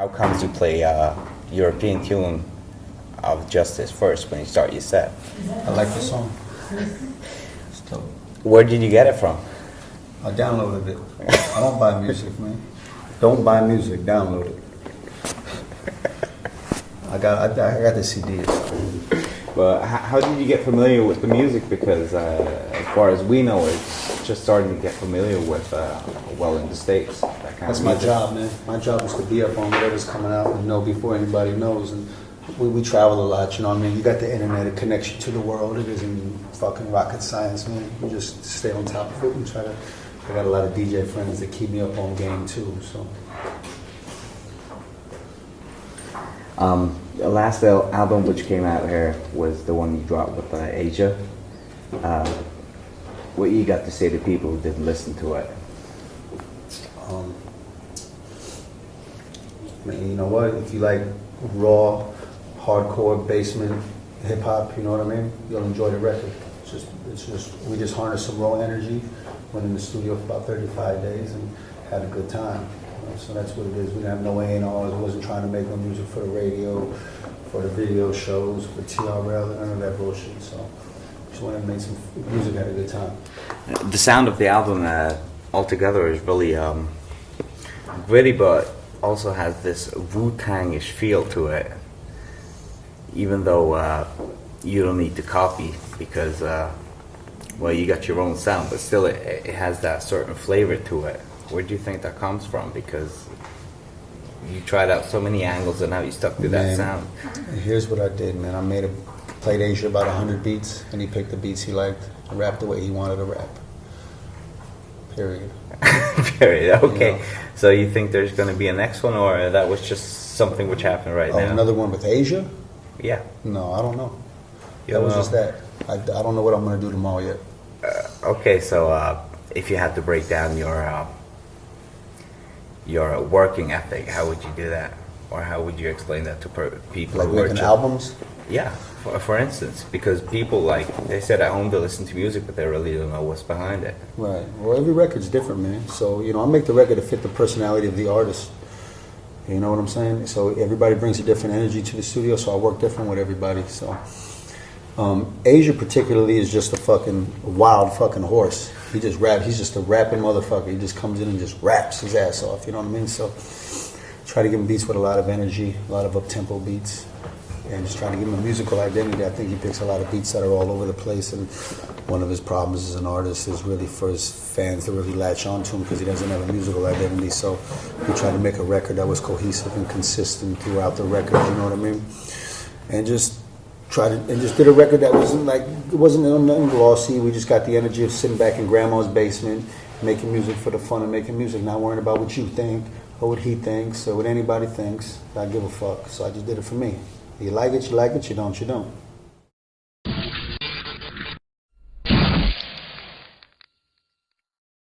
How comes you play European tune of Justice first when you start your set? I like the song. It's dope. Where did you get it from? I downloaded it. I don't buy music, man. Don't buy music, download it. I got the CD. But how did you get familiar with the music? Because as far as we know, it's just starting to get familiar with, well, in the States. That's my job, man. My job is to be up on whatever's coming out and know before anybody knows. And we travel a lot, you know what I mean? You got the internet, a connection to the world. It isn't fucking rocket science, man. You just stay on top of it and try to... I got a lot of DJ friends that keep me up on game, too, so... The last album which came out here was the one you dropped with Asia. What you got to say to people who didn't listen to it? I mean, you know what? If you like raw, hardcore, basement, hip hop, you know what I mean? You'll enjoy the record. We just harnessed some raw energy, went in the studio for about 35 days and had a good time. So that's what it is. We didn't have no A&Rs. I wasn't trying to make no music for the radio, for the video shows, for TRL, none of that bullshit. So just wanted to make some music, had a good time. The sound of the album altogether is really gritty, but also has this Wu-Tang-ish feel to it. Even though you don't need to copy because, well, you got your own sound, but still it has that certain flavor to it. Where do you think that comes from? Because you tried out so many angles and now you stuck to that sound. Here's what I did, man. I played Asia about 100 beats, and he picked the beats he liked and rapped the way he wanted to rap. Period. Period. Okay. You know? So you think there's going to be a next one, or that was just something which happened right now? Another one with Asia? Yeah. No, I don't know. That was just that. I don't know what I'm going to do tomorrow yet. Okay, so if you had to break down your working ethic, how would you do that? Or how would you explain that to people? Like making albums? Yeah, for instance, because people, like, they said at home they listen to music, but they really don't know what's behind it. Right. Well, every record's different, man. So, you know, I make the record to fit the personality of the artist. You know what I'm saying? So everybody brings a different energy to the studio, so I work different with everybody. So Asia particularly is just a fucking wild fucking horse. He just raps. He's just a rapping motherfucker. He just comes in and just raps his ass off. You know what I mean? So try to give him beats with a lot of energy, a lot of up-tempo beats, and just try to give him a musical identity. I think he picks a lot of beats that are all over the place, and one of his problems as an artist is really for his fans to really latch on to him because he doesn't have a musical identity. So we tried to make a record that was cohesive and consistent throughout the record. You know what I mean? And just did a record that wasn't nothing glossy. We just got the energy of sitting back in grandma's basement, making music for the fun of making music, not worrying about what you think or what he thinks or what anybody thinks. I give a fuck. So I just did it for me. You like it, you like it. You don't, you don't.